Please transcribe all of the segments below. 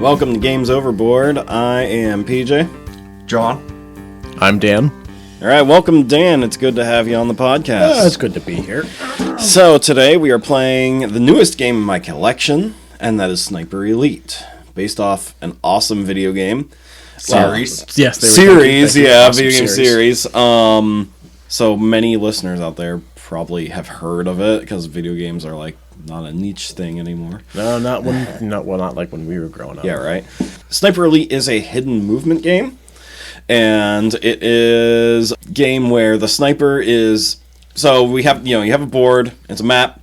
Welcome to Games Overboard. I am PJ. John. I'm Dan. All right, welcome, Dan. It's good to have you on the podcast. It's good to be here. So today we are playing the newest game in my collection, and that is Sniper Elite, based off an awesome video game. Series. Yes, Series, yeah, awesome video game series. So many listeners out there probably have heard of it, because video games are like not a niche thing anymore. No, not like when we were growing up. Yeah, right. Sniper Elite is a hidden movement game, and it is a game where the sniper is. So we have, you have a board. It's a map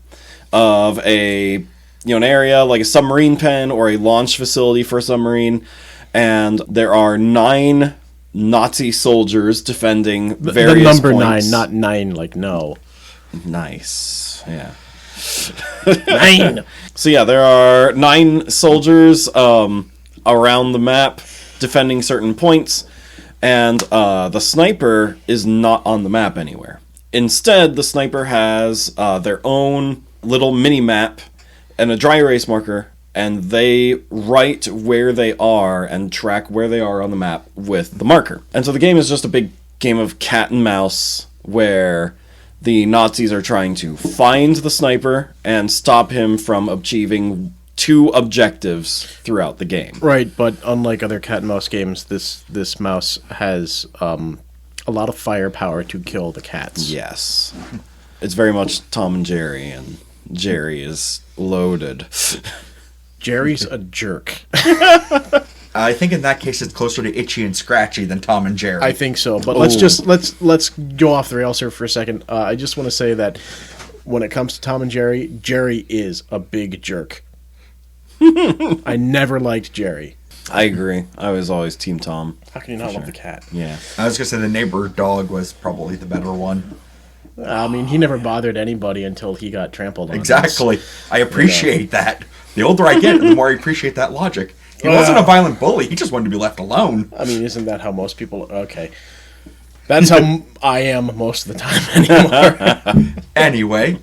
of an area like a submarine pen or a launch facility for a submarine, and there are 9 Nazi soldiers defending various the number points. 9, not 9 like no. Nice, yeah. 9. So yeah, there are 9 soldiers around the map defending certain points, and the sniper is not on the map anywhere. Instead, the sniper has their own little mini-map and a dry erase marker, and they write where they are and track where they are on the map with the marker. And so the game is just a big game of cat and mouse, where the Nazis are trying to find the sniper and stop him from achieving 2 objectives throughout the game. Right, but unlike other cat and mouse games, this mouse has a lot of firepower to kill the cats. Yes. It's very much Tom and Jerry, and Jerry is loaded. Jerry's a jerk. I think in that case it's closer to Itchy and Scratchy than Tom and Jerry. I think so, but let's go off the rails here for a second. I just want to say that when it comes to Tom and Jerry, Jerry is a big jerk. I never liked Jerry. I agree. I was always Team Tom. How can you not love the cat? Yeah. I was going to say the neighbor dog was probably the better one. I mean, he never bothered anybody until he got trampled on. Exactly. I appreciate that. The older I get, the more I appreciate that logic. He wasn't a violent bully. He just wanted to be left alone. I mean, isn't that how most people... Okay. That's how I am most of the time anymore. Anyway,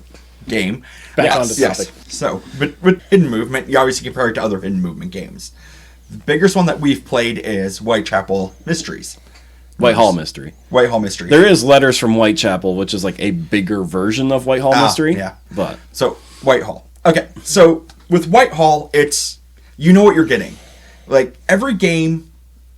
game. Back on the topic. So, with hidden movement, you obviously compare it to other hidden movement games. The biggest one that we've played is Whitechapel Mysteries. Whitehall Mystery. Whitehall Mystery. There is Letters from Whitechapel, which is like a bigger version of Whitehall Mystery. Yeah. But So, Whitehall. Okay, so with Whitehall, it's... You know what you're getting. Like, every game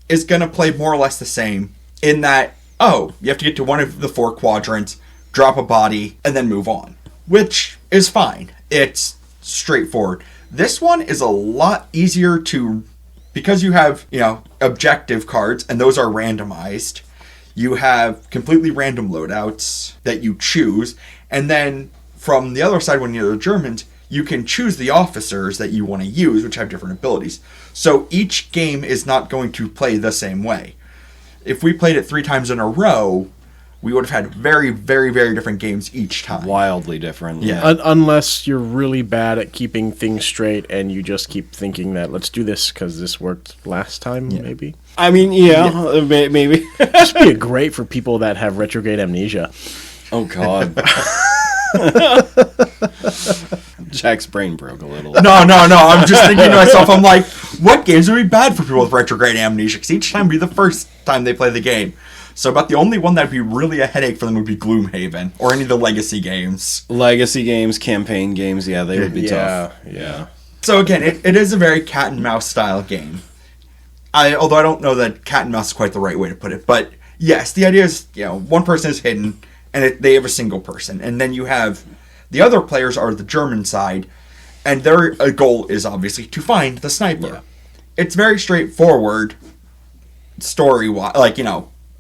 is going to play more or less the same in that, you have to get to one of the 4 quadrants, drop a body, and then move on. Which is fine. It's straightforward. This one is a lot easier to... Because you have, objective cards, and those are randomized, you have completely random loadouts that you choose, and then from the other side, when you're the Germans, you can choose the officers that you want to use, which have different abilities. So each game is not going to play the same way. If we played it 3 times in a row, we would have had very, very, very different games each time. wildly different. Yeah. Unless you're really bad at keeping things straight and you just keep thinking that, let's do this because this worked last time, maybe. I mean, maybe. This would be great for people that have retrograde amnesia. Oh, God. Jack's brain broke a little. No. I'm just thinking to myself, I'm like, what games would be bad for people with retrograde amnesia? Because each time would be the first time they play the game. So about the only one that would be really a headache for them would be Gloomhaven. Or any of the Legacy games. Legacy games, campaign games, they would be tough. Yeah. So again, it is a very cat and mouse style game. Although I don't know that cat and mouse is quite the right way to put it. But yes, the idea is, one person is hidden and they have a single person. And then you have... The other players are the German side, and their goal is obviously to find the sniper. Yeah. It's very straightforward, story-wise,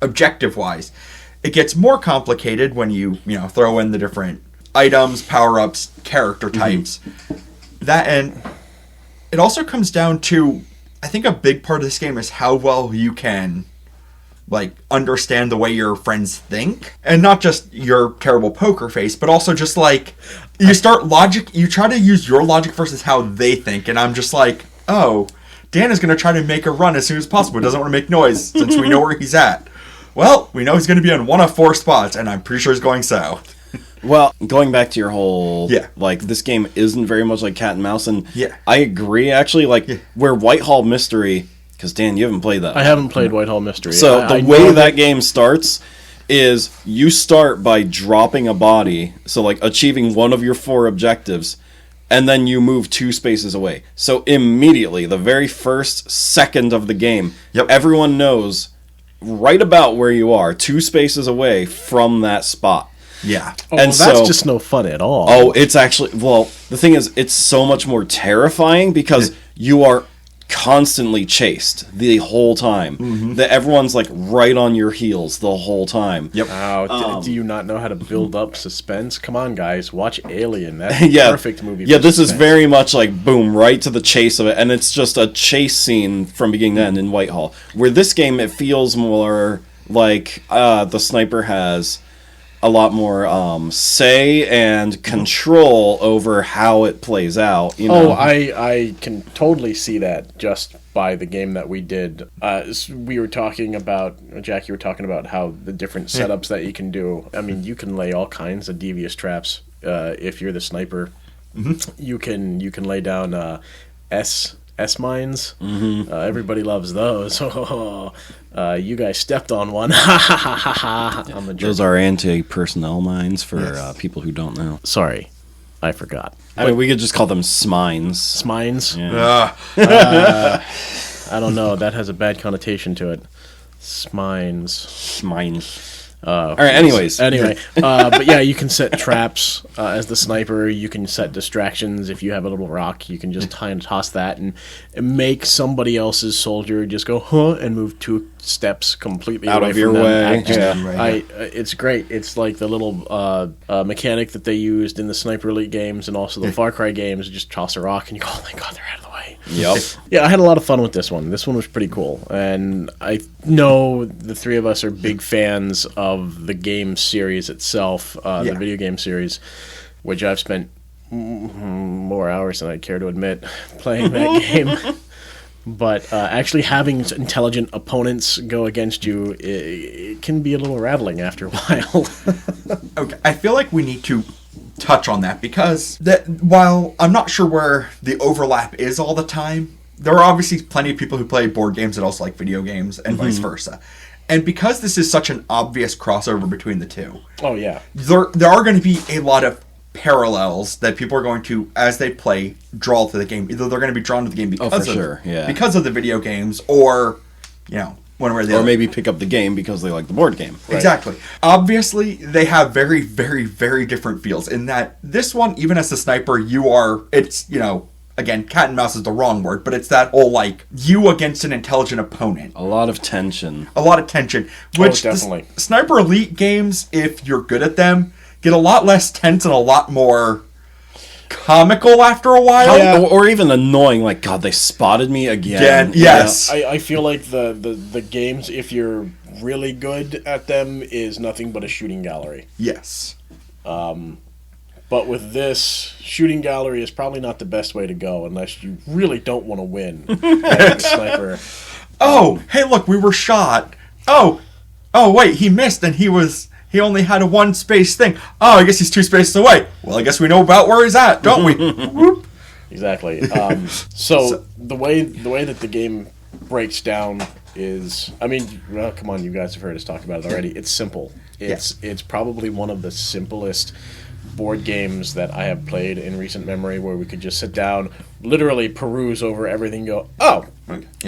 objective-wise. It gets more complicated when you throw in the different items, power-ups, character types. That, and it also comes down to, I think a big part of this game is how well you can... understand the way your friends think. And not just your terrible poker face, but also just, you try to use your logic versus how they think, and I'm just like, Dan is going to try to make a run as soon as possible. He doesn't want to make noise, since we know where he's at. Well, we know he's going to be on one of 4 spots, and I'm pretty sure he's going south. Well, going back to your whole, Yeah. like, this game isn't very much like Cat and Mouse, and Yeah. I agree, actually, like, where Whitehall Mystery, because, Dan, you haven't played that. I haven't played Whitehall Mystery. So, I the know way that game starts is you start by dropping a body, so, like, achieving one of your 4 objectives, and then you move 2 spaces away. So, immediately, the very first second of the game, Yep. everyone knows right about where you are, 2 spaces away from that spot. Yeah. Oh, and well, that's so- just no fun at all. Oh, it's actually, well, the thing is, it's so much more terrifying because you are constantly chased the whole time. That everyone's like right on your heels the whole time. Yep. Wow, do you not know how to build up suspense? Come on, guys, watch Alien. That's Yeah. a perfect movie. Yeah, for this is suspense. very much like boom, right to the chase of it, and it's just a chase scene from beginning to end in Whitehall. Where this game, it feels more like the sniper has a lot more say and control over how it plays out. You know? Oh, I can totally see that just by the game that we did. We were talking about, Jack, you were talking about how the different setups that you can do. I mean, you can lay all kinds of devious traps if you're the sniper. You can lay down S mines. Everybody loves those. You guys stepped on one. I'm a jerk. Those are anti-personnel mines for people who don't know. Sorry, I forgot. I mean, we could just call them smines. Smines? Yeah. I don't know. That has a bad connotation to it. Smines. Smines. All right. Anyways, Anyway, but yeah, you can set traps as the sniper. You can set distractions. If you have a little rock, you can just toss that and make somebody else's soldier just go huh and move 2 steps completely Out away of your from them. way. Just- Yeah. it's great. It's like the little mechanic that they used in the Sniper Elite games and also the Far Cry games. Just toss a rock and you go, oh my god, they're out of the way. Yep. Yeah, I had a lot of fun with this one. This one was pretty cool. And I know the 3 of us are big fans of the game series itself, the video game series, which I've spent more hours than I care to admit playing that game. But actually having intelligent opponents go against you, it can be a little rattling after a while. Okay, I feel like we need to touch on that because while I'm not sure where the overlap is all the time, there are obviously plenty of people who play board games that also like video games and vice versa. And because this is such an obvious crossover between the two, Oh, yeah. there are going to be a lot of parallels that people are going to, as they play, draw to the game. Either they're going to be drawn to the game because because of the video games, or one way or the Or other. maybe pick up the game because they like the board game. Exactly. Obviously, they have very, very, very different feels. In that this one, even as a sniper, again, cat and mouse is the wrong word, but it's that whole like you against an intelligent opponent. A lot of tension. A lot of tension. Which definitely. Sniper Elite games, if you're good at them, get a lot less tense and a lot more comical after a while. Or even annoying, like, God, they spotted me again. Yes. I feel like the games, if you're really good at them, is nothing but a shooting gallery. Yes. But with this, shooting gallery is probably not the best way to go unless you really don't want to win. As a sniper. Oh, hey, look, we were shot. Oh, wait, he missed and he only had a 1 space thing. Oh, I guess he's 2 spaces away. Well, I guess we know about where he's at, don't we? Whoop. Exactly. So the way that the game breaks down is, I mean, well, come on, you guys have heard us talk about it already. It's simple. It's probably one of the simplest board games that I have played in recent memory, where we could just sit down, literally peruse over everything, and go, oh,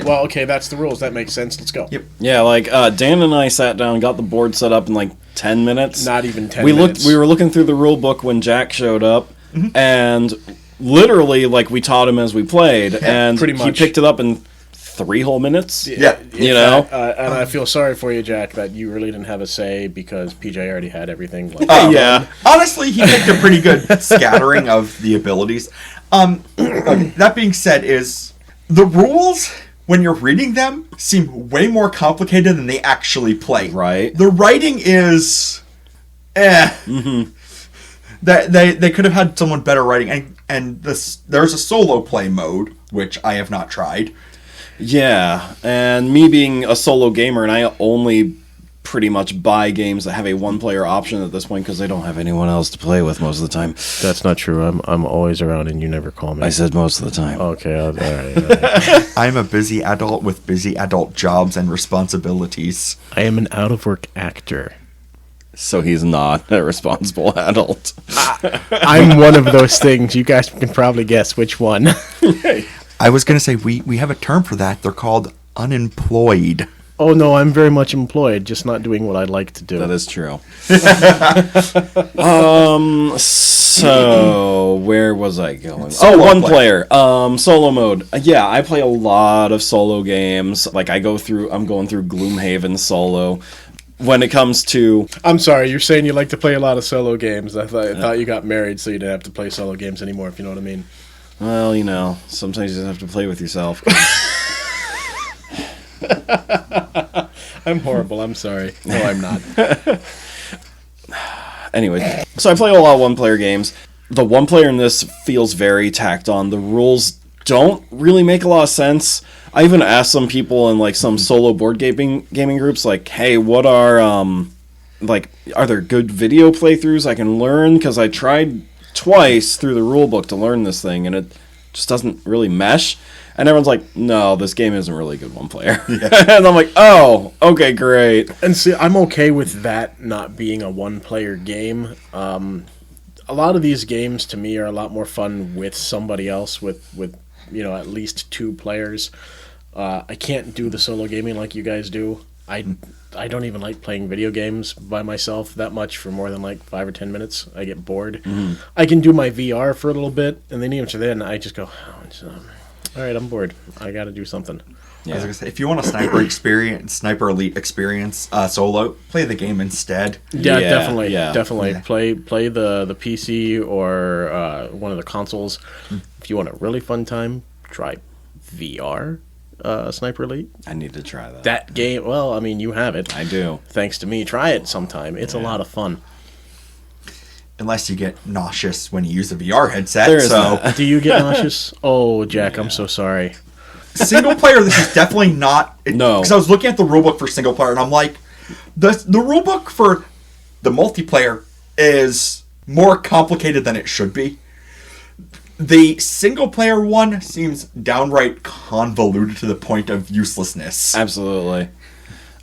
well, okay, that's the rules. That makes sense. Let's go. Yep. Yeah, like Dan and I sat down, got the board set up in like 10 minutes. Not even 10 we minutes. We were looking through the rule book when Jack showed up, and literally, like, we taught him as we played, and pretty he much. picked it up in 3 whole minutes. Yeah. You know? And I feel sorry for you, Jack, that you really didn't have a say because PJ already had everything. Like, Yeah. Honestly, he picked a pretty good scattering of the abilities. Okay, that being said, is the rules, when you're reading them, seem way more complicated than they actually play. Right. The writing is, That they could have had someone better writing, and there's a solo play mode, which I have not tried. Yeah, and me being a solo gamer, and I only pretty much buy games that have a one-player option at this point because they don't have anyone else to play with most of the time. That's not true. I'm always around, and you never call me. I said most of the time. Okay, all right. I'm a busy adult with busy adult jobs and responsibilities. I am an out-of-work actor. So he's not a responsible adult. I'm one of those things. You guys can probably guess which one. I was going to say, we have a term for that. They're called unemployed. Oh, no, I'm very much employed, just not doing what I'd like to do. That is true. So where was I going? One player. Solo mode. Yeah, I play a lot of solo games. Like I'm going through Gloomhaven solo. When it comes to... I'm sorry, you're saying you like to play a lot of solo games. I thought you got married so you didn't have to play solo games anymore, if you know what I mean. Well, sometimes you just have to play with yourself. I'm horrible, I'm sorry. No, I'm not. Anyway, so I play a lot of one-player games. The one-player in this feels very tacked on. The rules don't really make a lot of sense. I even asked some people in like some solo board gaming groups, like, hey, what are are there good video playthroughs I can learn? Because I tried twice through the rulebook to learn this thing, and it just doesn't really mesh. And everyone's like, no, this game isn't really good one player. Yeah. And I'm like, oh, okay, great. And see, I'm okay with that not being a one-player game. A lot of these games, to me, are a lot more fun with somebody else, with at least two players. I can't do the solo gaming like you guys do. I don't even like playing video games by myself that much for more than like 5 or 10 minutes. I get bored. Mm-hmm. I can do my VR for a little bit, and then even then, I just go, all right, I'm bored. I got to do something. Yeah. I was gonna say, if you want a sniper elite experience solo, play the game instead. Yeah, definitely. Yeah. Play the PC or one of the consoles. If you want a really fun time, try VR. Sniper Elite. I need to try that. That game, well, I mean, you have it. I do. Thanks to me. Try it sometime. It's a lot of fun. Unless you get nauseous when you use a VR headset. Do you get nauseous? Oh, Jack, I'm so sorry. Single player, this is definitely not... No. Because I was looking at the rulebook for single player, and I'm like, the rulebook for the multiplayer is more complicated than it should be. The single-player one seems downright convoluted to the point of uselessness. Absolutely.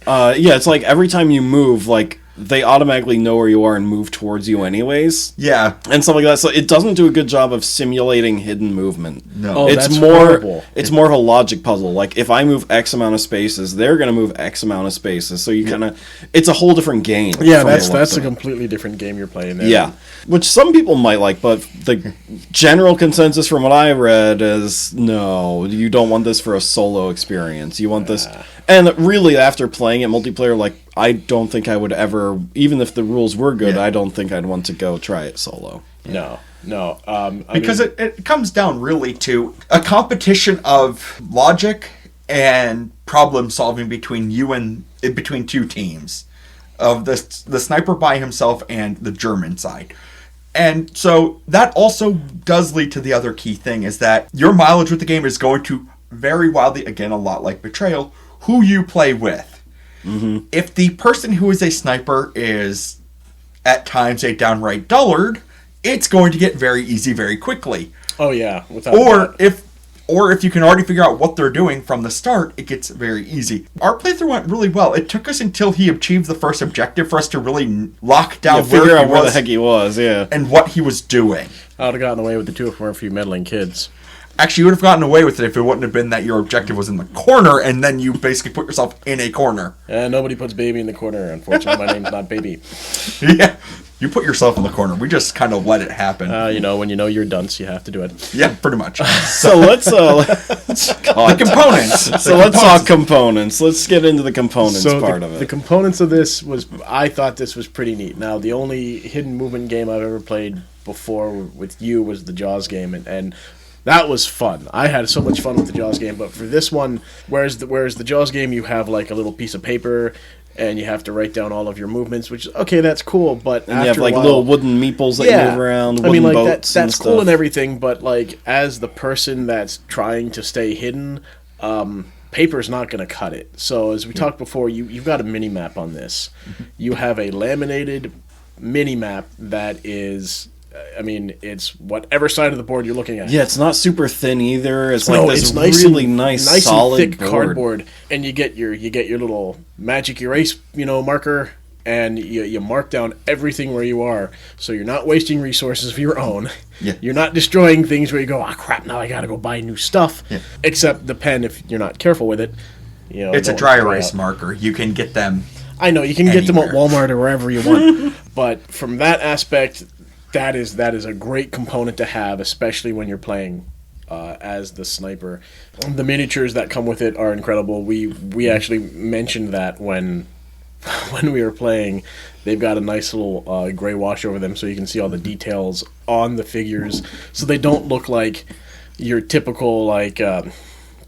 Yeah, it's like every time you move, like, they automatically know where you are and move towards you anyways. Yeah. And stuff like that. So it doesn't do a good job of simulating hidden movement. No. Oh, it's that's more horrible. It's more of a logic puzzle. Like, if I move X amount of spaces, they're going to move X amount of spaces. So you kind of... It's a whole different game. Yeah, that's a completely different game you're playing there. Yeah. Which some people might like, but the general consensus from what I read is, no, you don't want this for a solo experience. You want this... And really, after playing it multiplayer, like, I don't think I would ever... Even if the rules were good, I don't think I'd want to go try it solo. No. Because it comes down really to a competition of logic and problem solving between two teams. Of the sniper by himself and the German side. And so that also does lead to the other key thing, is that your mileage with the game is going to vary wildly, again, a lot like Betrayal, who you play with. Mm-hmm. If the person who is a sniper is at times a downright dullard, it's going to get very easy very quickly. Oh yeah. Or if you can already figure out what they're doing from the start, it gets very easy. Our playthrough went really well. It took us until he achieved the first objective for us to really lock down figure out where the heck he was, and what he was doing. I would have gotten away with the two if it weren't for you meddling kids. Actually, you would have gotten away with it if it wouldn't have been that your objective was in the corner, and then you basically put yourself in a corner. Nobody puts baby in the corner. Unfortunately, my name's not baby. Yeah, you put yourself in the corner. We just kind of let it happen. When you know you're dunce, you have to do it. Yeah, pretty much. So let's the components. So let's talk components. Let's get into the components part of it. The components of this I thought this was pretty neat. Now, the only hidden movement game I've ever played before with you was the Jaws game, and that was fun. I had so much fun with the Jaws game, but for this one, whereas the Jaws game, you have like a little piece of paper, and you have to write down all of your movements, which is, okay, that's cool, but and you have like little wooden meeples that you move around, wooden boats that's cool and everything, but like as the person that's trying to stay hidden, paper's not going to cut it. So as we talked before, you've got a mini map on this. You have a laminated mini map that is, I mean, it's whatever side of the board you're looking at. Yeah, it's not super thin either. It's No, like this it's nice really and, nice solid and thick board. cardboard, and you get your little magic erase, marker, and you mark down everything where you are, so you're not wasting resources of your own. Yeah. You're not destroying things where you go, oh crap, now I gotta go buy new stuff. Yeah. Except the pen, if you're not careful with it, It's a don't dry dry erase out. marker. You can get them. I know you can get them at Anywhere. Walmart or wherever you want, but from that aspect, that is a great component to have, especially when you're playing as the sniper. The miniatures that come with it are incredible. We actually mentioned that when we were playing. They've got a nice little gray wash over them, so you can see all the details on the figures, so they don't look like your typical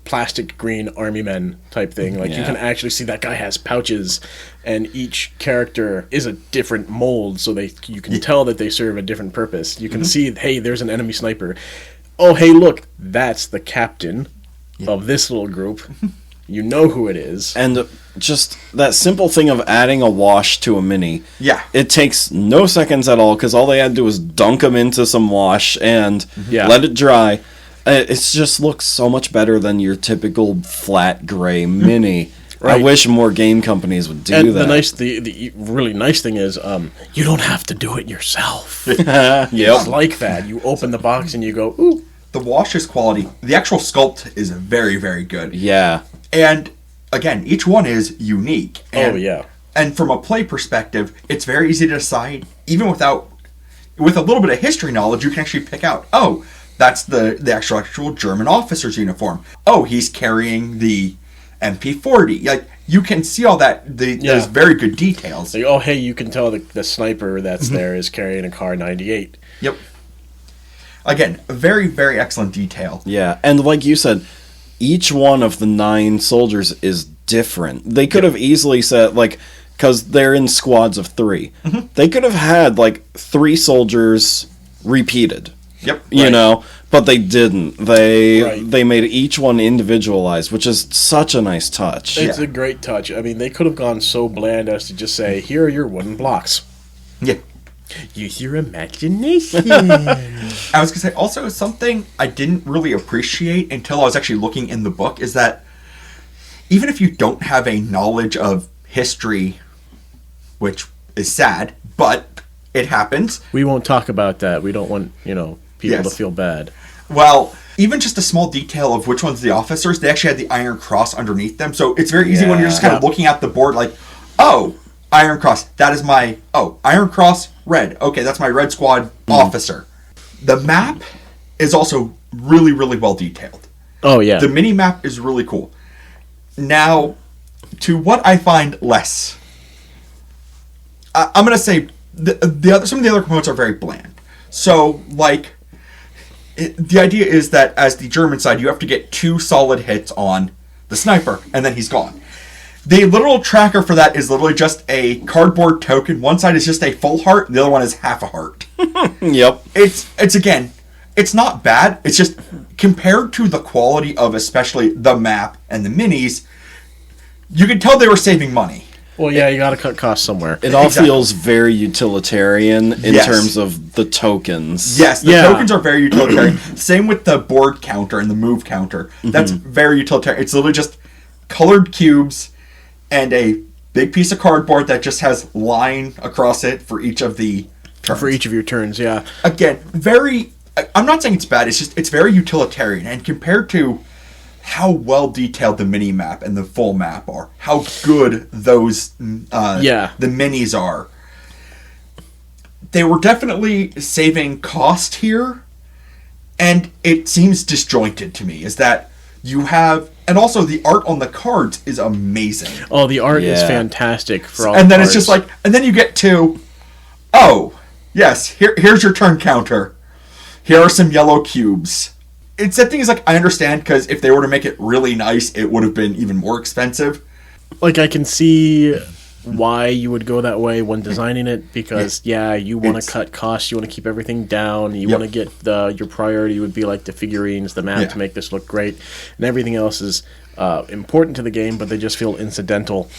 plastic green army men type thing. Like you Yeah. can actually see that guy has pouches, and each character is a different mold, so you can tell that they serve a different purpose. You can see, hey, there's an enemy sniper. Oh, hey, look, that's the captain of this little group. You know who it is. And just that simple thing of adding a wash to a mini. Yeah. It takes no seconds at all, because all they had to do was dunk them into some wash and Yeah. let it dry. It just looks so much better than your typical flat gray mini. I Right. wish more game companies would do And that. the really nice thing is, you don't have to do it yourself. Yep. It's like that. You open the box and you go, ooh. The wash's quality. The actual sculpt is very, very good. Yeah. And again, each one is unique. And, Oh, yeah. And from a play perspective, it's very easy to decide, even with a little bit of history knowledge, you can actually pick out, oh, that's the actual German officer's uniform. Oh, he's carrying the MP40. Like, you can see all that. There's very good details. Like, oh, hey, you can tell the sniper that's there is carrying a Car 98. Yep. Again, very, very excellent detail. Yeah, and like you said, each one of the 9 soldiers is different. They could have easily said, because they're in squads of 3, they could have had, 3 soldiers repeated. Yep. You know, but they didn't. Right. They made each one individualized, which is such a nice touch. It's Yeah. a great touch. I mean, they could have gone so bland as to just say, here are your wooden blocks. Yeah. Use your imagination. I was going to say, also, something I didn't really appreciate until I was actually looking in the book is that even if you don't have a knowledge of history, which is sad, but it happens. We won't talk about that. We don't want, people Yes. to feel bad. Well, even just a small detail of which one's the officers, they actually had the Iron Cross underneath them. So it's very easy when you're just kind of Yeah. looking at the board like, oh, Iron Cross, that is my, Iron Cross, red. Okay, that's my Red Squad officer. The map is also really, really well detailed. Oh, yeah. The mini map is really cool. Now, to what I find less, I'm going to say some of the other components are very bland. So, the idea is that as the German side, you have to get 2 solid hits on the sniper, and then he's gone. The literal tracker for that is literally just a cardboard token. One side is just a full heart, and the other one is half a heart. Yep. It's again, it's not bad. It's just compared to the quality of especially the map and the minis, you can tell they were saving money. Well, yeah, you got to cut costs somewhere. It all Exactly. feels very utilitarian in Yes. terms of the tokens. Yes, the Yeah. tokens are very utilitarian. Same with the board counter and the move counter. That's very utilitarian. It's literally just colored cubes and a big piece of cardboard that just has line across it for each of the turns. For each of your turns, yeah. Again, I'm not saying it's bad, it's very utilitarian, and compared to how well detailed the mini map and the full map are, how good those Yeah. the minis are, they were definitely saving cost here, and it seems disjointed to me, is that you have, and also the art on the cards is amazing. Oh, the art is Yeah. fantastic for all And then the it's just cards. and then you get to, oh, yes, here's your turn counter. Here are some yellow cubes. It's that thing is I understand, because if they were to make it really nice, it would have been even more expensive. I can see why you would go that way when designing it, because you want It's- to cut costs, you want to keep everything down, you Yep. want to get your priority would be like the figurines, the map Yeah. to make this look great, and everything else is important to the game, but they just feel incidental.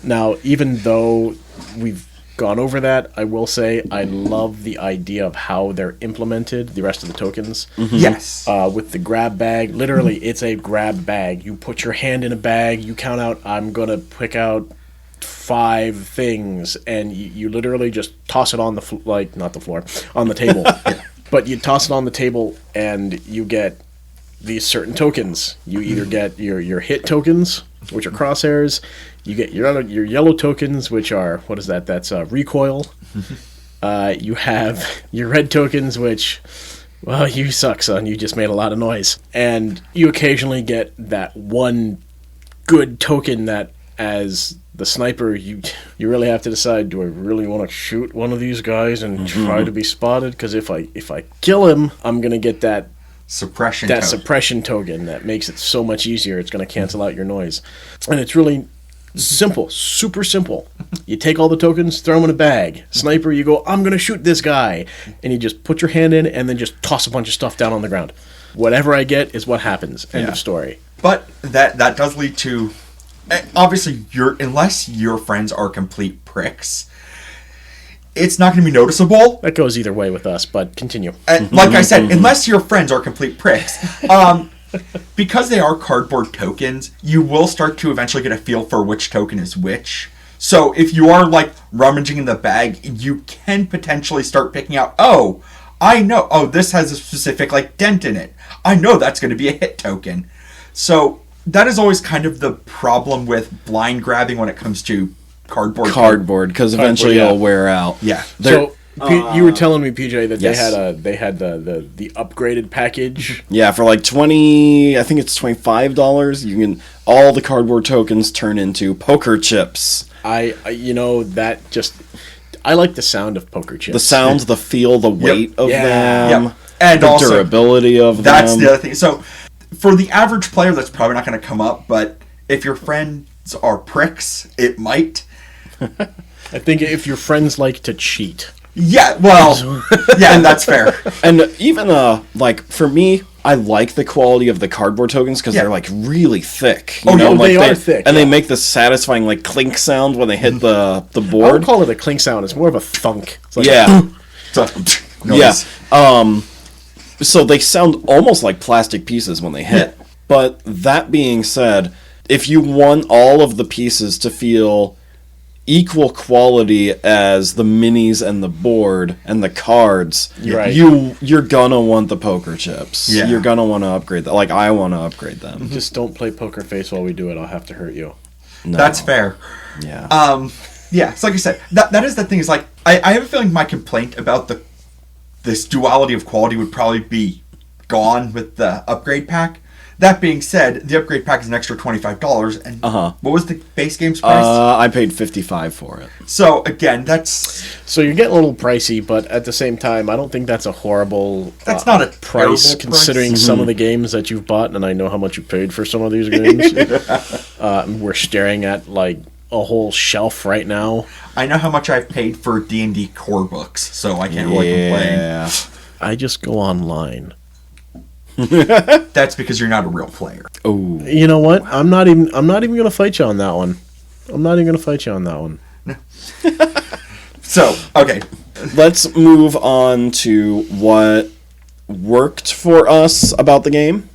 Now, even though we've gone over that, I will say I love the idea of how they're implemented, the rest of the tokens. Yes. With the grab bag, literally, it's a grab bag. You put your hand in a bag, you count out, I'm going to pick out 5 things, and you literally just toss it on the, not the floor, on the table. But you toss it on the table, and you get these certain tokens. You either get your hit tokens, which are crosshairs. You get your yellow tokens, which are, what is that? That's recoil. You have your red tokens, which, well, you suck, son. You just made a lot of noise. And you occasionally get that one good token that, as the sniper, you really have to decide, do I really want to shoot one of these guys and try to be spotted? Because if I kill him, I'm going to get that suppression token that makes it so much easier. It's going to cancel out your noise. And it's really simple, super simple. You take all the tokens, throw them in a bag. Sniper, you go, I'm going to shoot this guy. And you just put your hand in and then just toss a bunch of stuff down on the ground. Whatever I get is what happens. End of story. But that does lead to, obviously, unless your friends are complete pricks, it's not going to be noticeable. That goes either way with us, but continue. Like I said, unless your friends are complete pricks. Because they are cardboard tokens, you will start to eventually get a feel for which token is which. So if you are, like, rummaging in the bag, you can potentially start picking out, I know, this has a specific, like, dent in it. I know that's going to be a hit token. So that is always kind of the problem with blind grabbing when it comes to cardboard, because eventually it'll wear out. Yeah. So you were telling me, PJ, that yes. they had the upgraded package. Yeah, for like I think it's $25. You can all the cardboard tokens turn into poker chips. I like the sound of poker chips. The sound, the feel, the weight of them, and the also, durability of them. That's the other thing. So for the average player, that's probably not going to come up. But if your friends are pricks, it might. I think if your friends like to cheat. Yeah, well, yeah, that's fair. And even, like, for me, I like the quality of the cardboard tokens because they're, like, really thick. They are thick. And they make this satisfying, like, clink sound when they hit the board. I would call it a clink sound. It's more of a thunk. It's like Noise. Yeah. So they sound almost like plastic pieces when they hit. Yeah. But that being said, if you want all of the pieces to feel equal quality as the minis and the board and the cards, right. you're gonna want the poker chips. Yeah. You're gonna want to upgrade them. Like, I want to upgrade them. Just don't play poker face while we do it. I'll have to hurt you. No. That's fair. Yeah. Yeah, so like I said, that is the thing, is like, I have a feeling my complaint about this duality of quality would probably be gone with the upgrade pack. That being said, the upgrade pack is an extra $25, and what was the base game's price? I paid $55 for it. So again, so you're getting a little pricey, but at the same time, I don't think that's a horrible. That's not a price considering some of the games that you've bought, and I know how much you paid for some of these games. We're staring at like a whole shelf right now. I know how much I've paid for D&D core books, so I can't really complain. I just go online. That's because you're not a real player. Oh, you know what? I'm not even going to fight you on that one. I'm not even going to fight you on that one. So, okay. Let's move on to what worked for us about the game,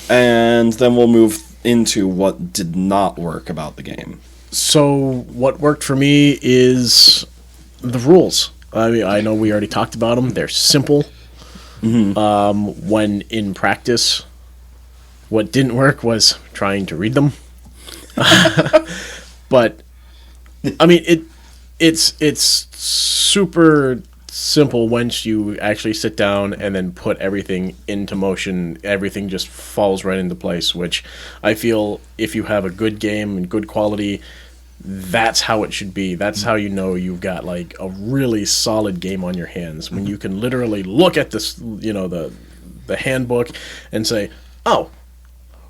and then we'll move into what did not work about the game. So, what worked for me is the rules. I mean, I know we already talked about them. They're simple. When in practice, what didn't work was trying to read them. But I mean, it's super simple once you actually sit down and then put everything into motion. Everything just falls right into place, which I feel if you have a good game and good quality, that's how it should be. That's how you know you've got like a really solid game on your hands, when you can literally look at this, the handbook and say, oh,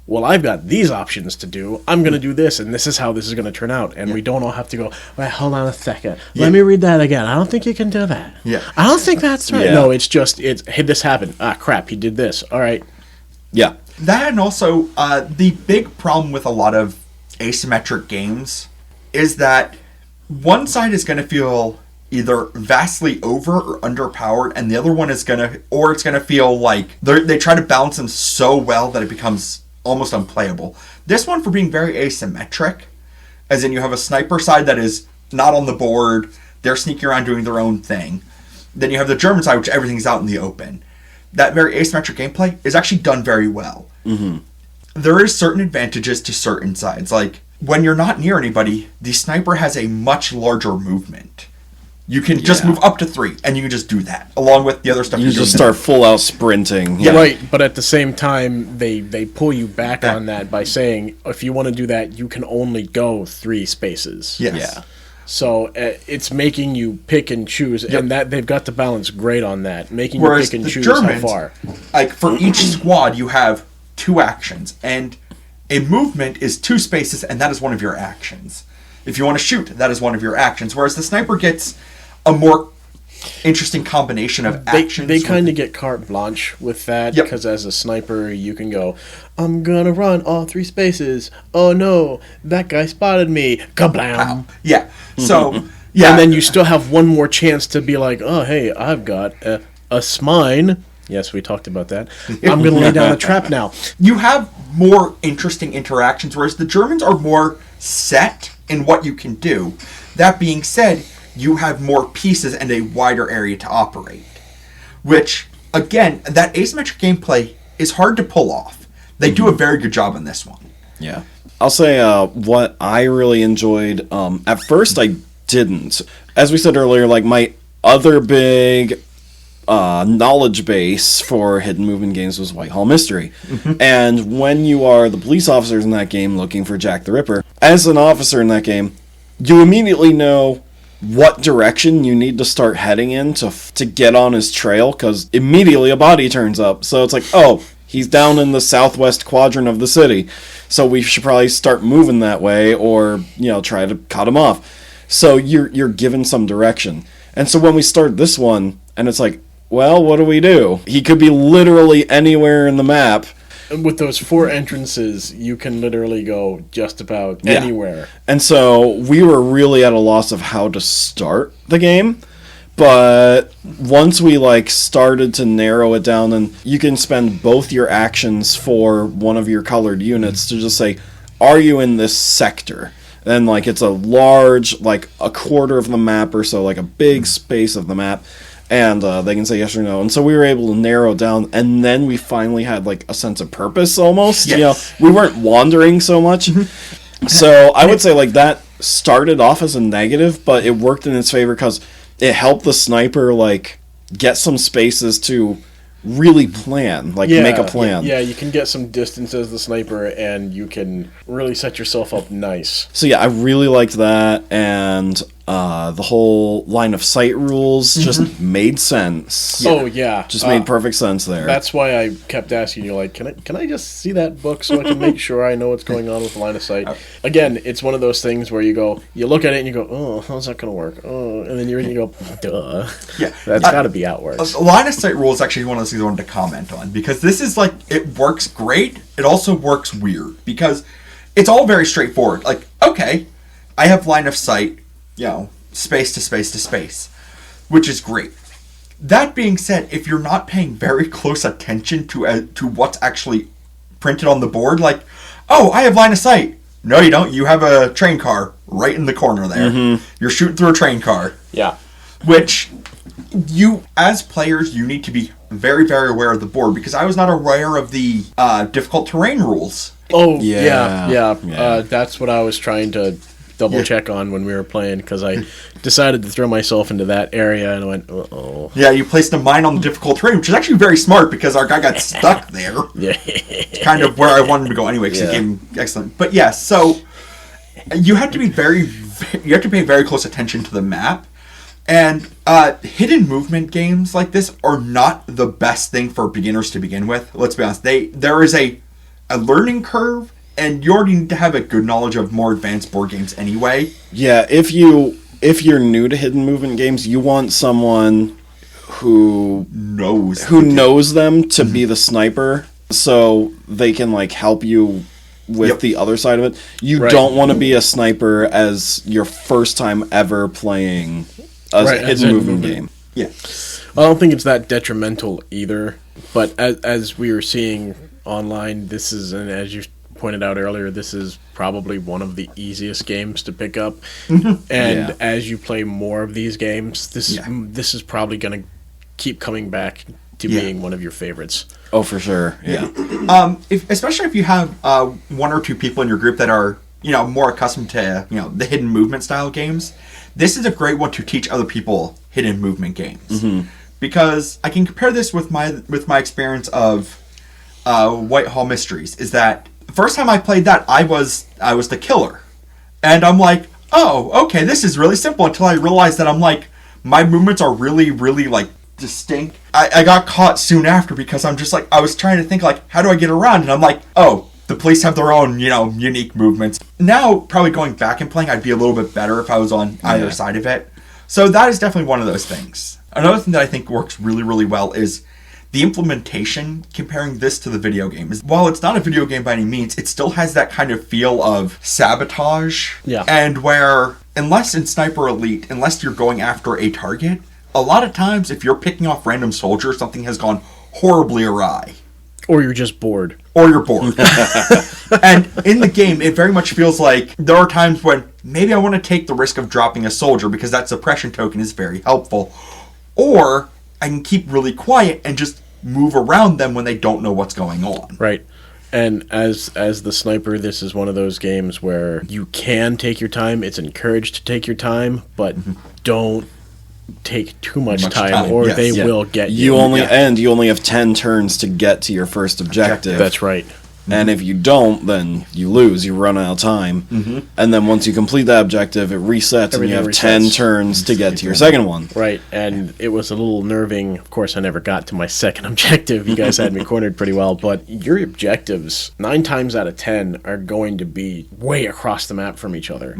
well, I've got these options to do. I'm going to do this, and this is how this is going to turn out. And we don't all have to go, wait, hold on a second. Let me read that again. I don't think you can do that. Yeah. I don't think that's right. Yeah. No, it's hey, this happened. Ah, crap, he did this. All right. Yeah. That, and also the big problem with a lot of asymmetric games is that one side is going to feel either vastly over or underpowered, and the other one is it's going to feel like they try to balance them so well that it becomes almost unplayable. This one, for being very asymmetric, as in you have a sniper side that is not on the board, they're sneaking around doing their own thing. Then you have the German side, which everything's out in the open. That very asymmetric gameplay is actually done very well. Mm-hmm. There is certain advantages to certain sides. Like, when you're not near anybody, the sniper has a much larger movement. You can just move up to 3, and you can just do that, along with the other stuff You you're just doing. start full out sprinting. Yeah. Right, but at the same time, they pull you back on that by saying, if you want to do that, you can only go 3 spaces. Yes. Yeah. So it's making you pick and choose, and that they've got the balance great on that, making Whereas you pick and the choose Germans, how far. like, for each squad, you have 2 actions, and a movement is 2 spaces, and that is one of your actions. If you want to shoot, that is one of your actions. Whereas the sniper gets a more interesting combination of actions. They kind of get carte blanche with that, Yep. because as a sniper, you can go, I'm gonna run all 3 spaces. Oh no, that guy spotted me. Kablam! Yeah. So, yeah. And then you still have one more chance to be like, oh hey, I've got a smine. Yes, we talked about that. I'm gonna lay down a trap now. You have more interesting interactions, whereas the Germans are more set in what you can do. That being said, you have more pieces and a wider area to operate. Which, again, that asymmetric gameplay is hard to pull off. They do a very good job on this one. Yeah. I'll say what I really enjoyed. At first, I didn't. As we said earlier, like, my other big knowledge base for hidden movement games was Whitehall Mystery. Mm-hmm. And when you are the police officers in that game looking for Jack the Ripper, as an officer in that game, you immediately know what direction you need to start heading in to get on his trail, because immediately a body turns up. So it's like, oh, he's down in the southwest quadrant of the city, so we should probably start moving that way, or, try to cut him off. So you're given some direction. And so when we start this one, and it's like, well, what do we do? He could be literally anywhere in the map. And with those 4 entrances, you can literally go just about anywhere. And so we were really at a loss of how to start the game. But once we started to narrow it down, and you can spend both your actions for one of your colored units to just say, are you in this sector? And it's a large, a quarter of the map or so, a big space of the map. And they can say yes or no. And so we were able to narrow down, and then we finally had a sense of purpose almost. Yes. We weren't wandering so much. So I would say that started off as a negative, but it worked in its favor because it helped the sniper get some spaces to really plan, make a plan. Yeah, you can get some distance as the sniper, and you can really set yourself up nice. So yeah, I really liked that, and the whole line of sight rules just made sense. Oh yeah, Just made perfect sense there. That's why I kept asking you, can I just see that book so I can make sure I know what's going on with the line of sight? Again, it's one of those things where you look at it and you go, oh, how's that going to work? Oh, and then you're in and you go, duh. Yeah. That's got to be how it works. Line of sight rule is actually one of those things I wanted to comment on, because this is it works great. It also works weird, because it's all very straightforward. Okay, I have line of sight, space to space to space, which is great. That being said, if you're not paying very close attention to what's actually printed on the board, oh, I have line of sight. No, you don't. You have a train car right in the corner there. Mm-hmm. You're shooting through a train car. Yeah. Which, as players, you need to be very, very aware of the board, because I was not aware of the difficult terrain rules. Oh, Yeah. yeah. That's what I was trying to double check on when we were playing, because I decided to throw myself into that area, and I went, uh-oh. Yeah, you placed a mine on the difficult terrain, which is actually very smart, because our guy got stuck there. Yeah. Kind of where I wanted him to go anyway, because it gave him excellent. But yeah, so you have to be pay very close attention to the map. And hidden movement games like this are not the best thing for beginners to begin with. Let's be honest. There is a learning curve, and you already need to have a good knowledge of more advanced board games anyway. Yeah, if you're new to hidden movement games, you want someone who knows them to be the sniper. so they can like help you with Yep. the other side of it. You Right. don't want to be a sniper as your first time ever playing a Right, as hidden in movement movement. game. Yeah. I don't think it's that detrimental either. But as we were seeing online, this is, and as you pointed out earlier, this is probably one of the easiest games to pick up. And Yeah. as you play more of these games, Yeah. this is probably going to keep coming back to Yeah. being one of your favorites. Oh, for sure. Yeah. Especially if you have one or two people in your group that are, more accustomed to, the hidden movement style games, this is a great one to teach other people hidden movement games. Because I can compare this with my experience of Whitehall Mysteries. Is that the first time I played that, I was the killer, and I'm like, oh, okay, this is really simple. Until I realized that I'm like, my movements are really, really like distinct. I got caught soon after because I'm just like, I was trying to think like, how do I get around? And I'm like, oh, the police have their own, unique movements. Now, probably going back and playing, I'd be a little bit better if I was on either side of it. So that is definitely one of those things. Another thing that I think works really, really well is the implementation, comparing this to the video game. While it's not a video game by any means, it still has that kind of feel of sabotage. Yeah. And where, unless in Sniper Elite, unless you're going after a target, a lot of times if you're picking off random soldiers, something has gone horribly awry. Or you're just bored. Or you're bored. And in the game, it very much feels like there are times when maybe I want to take the risk of dropping a soldier because that suppression token is very helpful. Or I can keep really quiet and just move around them when they don't know what's going on. Right. And as the sniper, this is one of those games where you can take your time. It's encouraged to take your time, but don't take too much time, or yes. they Yeah. will get you. You only have 10 turns to get to your first objective. That's right. And if you don't, then you lose. You run out of time. And then once you complete that objective, it resets, and you have Everything 10 resets. turns to get to your second one. Right, and it was a little nerving. Of course, I never got to my second objective. You guys had me cornered pretty well, but your objectives, 9 times out of 10, are going to be way across the map from each other.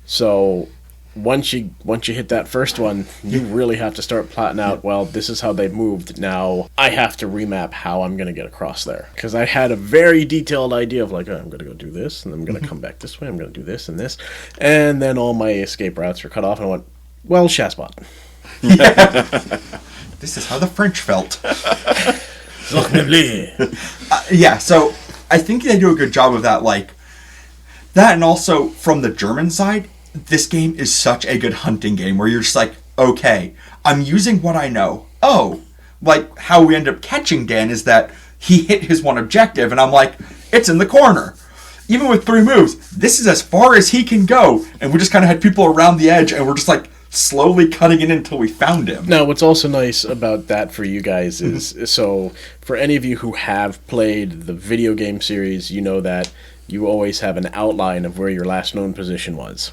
So once you hit that first one, you really have to start plotting out, well, this is how they moved. Now I have to remap how I'm going to get across there. Because I had a very detailed idea of like, oh, I'm going to go do this, and I'm going to come back this way, I'm going to do this and this. And then all my escape routes were cut off, and I went, well, Shazbot. This is how the French felt. Yeah. Yeah, so I think they do a good job of that, like, that, and also from the German side, this game is such a good hunting game where you're just like, okay, I'm using what I know. Oh, like how we end up catching Dan is that he hit his one objective, and I'm like, it's in the corner. Even with 3 moves, this is as far as he can go, and we just kind of had people around the edge, and we're just like slowly cutting it until we found him. Now, what's also nice about that for you guys is, so for any of you who have played the video game series, you know that you always have an outline of where your last known position was.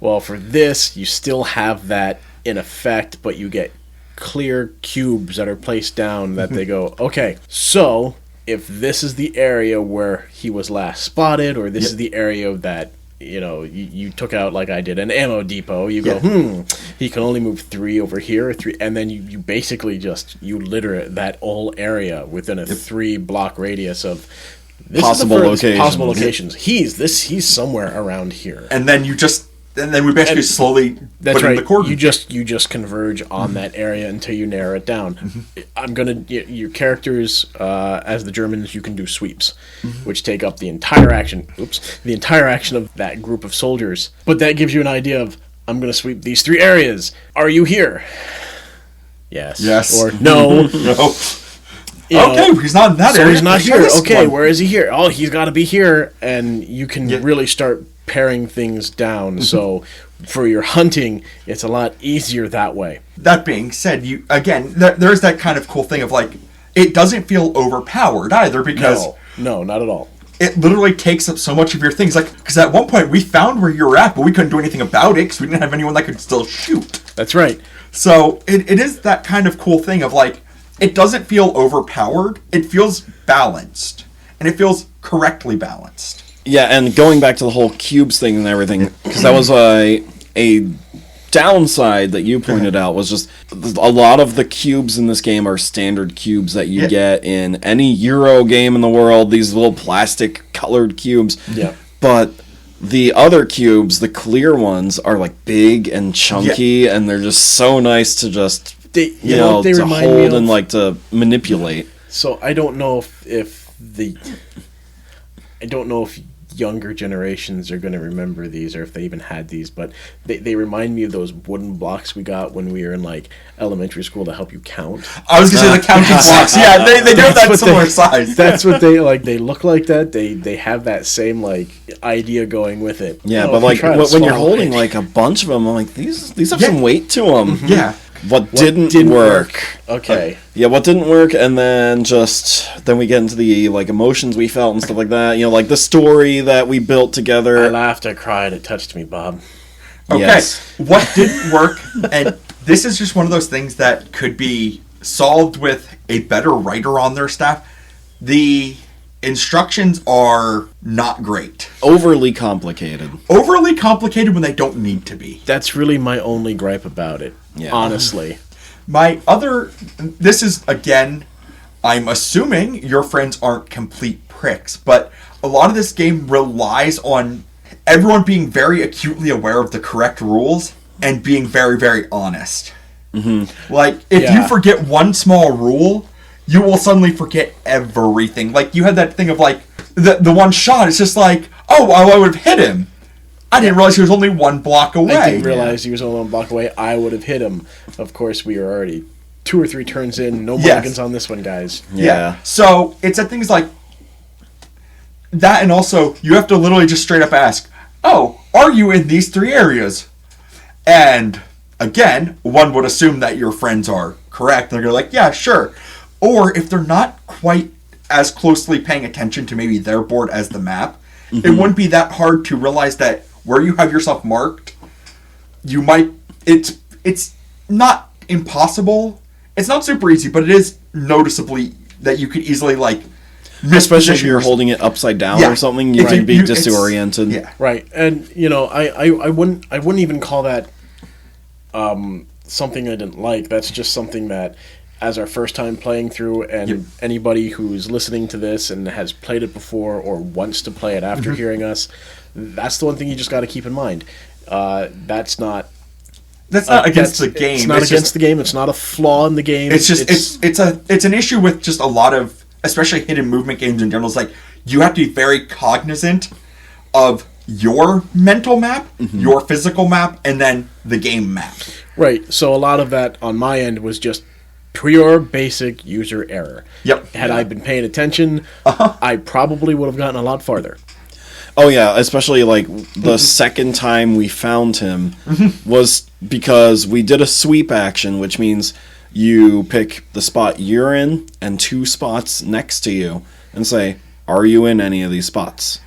Well, for this, you still have that in effect, but you get clear cubes that are placed down that they go, okay, so if this is the area where he was last spotted, or this is the area that, you took out, like I did, an ammo depot, you go, he can only move 3 over here, 3, and then you basically you litter that whole area within a 3-block radius of this Possible is the furthest locations. possible locations. He's somewhere around here. And then we basically slowly That's put in right. the coordinates. You just converge on that area until you narrow it down. I'm gonna your characters as the Germans. You can do sweeps, which take up the entire action. The entire action of that group of soldiers. But that gives you an idea of I'm gonna sweep these 3 areas. Are you here? Yes. Yes. Or no. No. You know, Okay, he's not in that so area. he's not Let's try here. this Okay, one. where is he here? Oh, he's got to be here, and you can really start paring things down. So for your hunting, it's a lot easier that way. That being said, there's that kind of cool thing of like, it doesn't feel overpowered either because No, not at all. it literally takes up so much of your things. Like, because at one point we found where you were at, but we couldn't do anything about it because we didn't have anyone that could still shoot. That's right. So it is that kind of cool thing of like, it doesn't feel overpowered. It feels balanced, and it feels correctly balanced. Yeah, and going back to the whole cubes thing and everything, because that was a downside that you pointed out was just a lot of the cubes in this game are standard cubes that you get in any Euro game in the world. These little plastic colored cubes. Yeah. But the other cubes, the clear ones, are like big and chunky, and they're just so nice to just They to remind me hold of. and like to manipulate. So I don't know if younger generations are going to remember these, or if they even had these, but they remind me of those wooden blocks we got when we were in like elementary school to help you count. I was gonna say the counting blocks. Yeah, they do have that what similar size. That's what they like. They look like that. They have that same like idea going with it. Yeah, Oh, but if you like try to when you're swallow holding it. like a bunch of them, I'm like these have Yeah. some weight to them. Yeah. What didn't work. Okay. Yeah, what didn't work, and then then we get into the like emotions we felt and stuff like that. You know, like the story that we built I together. laughed. I cried. It touched me, Bob. Okay, Yes. what didn't work, and this is just one of those things that could be solved with a better writer on their staff. The instructions are not great. Overly complicated. Overly complicated when they don't need to be. That's really my only gripe about it. Yeah. Honestly. This is, again, I'm assuming your friends aren't complete pricks, but a lot of this game relies on everyone being very acutely aware of the correct rules and being very, very honest. Mm-hmm. Like, if Yeah. you forget one small rule, you will suddenly forget everything. Like, you had that thing of, like, the one shot, it's just like, oh, well, I would have hit him. I didn't realize he was only one block away. I didn't realize he was only 1 block away. I would have hit him. Of course, we were already 2 or 3 turns in. No mulligans on this one, guys. Yeah. So it's at things like that, and also you have to literally just straight up ask, "Oh, are you in these 3 areas?" And again, one would assume that your friends are correct. They're gonna like, "Yeah, sure." Or if they're not quite as closely paying attention to maybe their board as the map, it wouldn't be that hard to realize that where you have yourself marked, you might. It's not impossible. It's not super easy, but it is noticeably that you could easily like. Especially if misposition you're yourself. holding it upside down Yeah. or something, you Right. can be You- it's- disoriented. Yeah. Right. And, I wouldn't even call that something I didn't like. That's just something that, as our first time playing through, and anybody who's listening to this and has played it before or wants to play it after hearing us, that's the one thing you just got to keep in mind. That's not against the game. It's not against just, the game. It's not a flaw in the game. It's just it's an issue with just a lot of, especially hidden movement games in general. It's like you have to be very cognizant of your mental map, your physical map, and then the game map. right. So a lot of that on my end was just pure basic user error. Yep. Had I been paying attention, I probably would have gotten a lot farther. Oh yeah, especially like the second time we found him was because we did a sweep action, which means you pick the spot you're in and 2 spots next to you and say, "Are you in any of these spots?"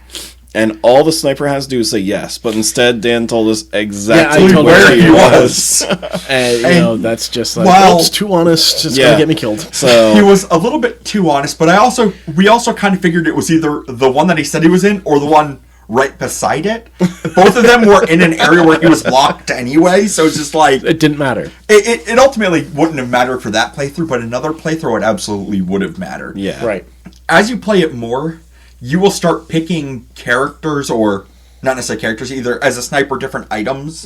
And all the sniper has to do is say yes, but instead Dan told us exactly I told Where where he was. And, that's just like, Well- oops, too honest. It's Yeah. going to get me killed. So He was a little bit too honest, but we also kind of figured it was either the one that he said he was in or the one right beside it. Both of them were in an area where he was locked anyway, so it's just like It didn't matter. it ultimately wouldn't have mattered for that playthrough, but another playthrough it absolutely would have mattered. yeah, Right. As you play it more, you will start picking characters, or not necessarily characters either, as a sniper, different items,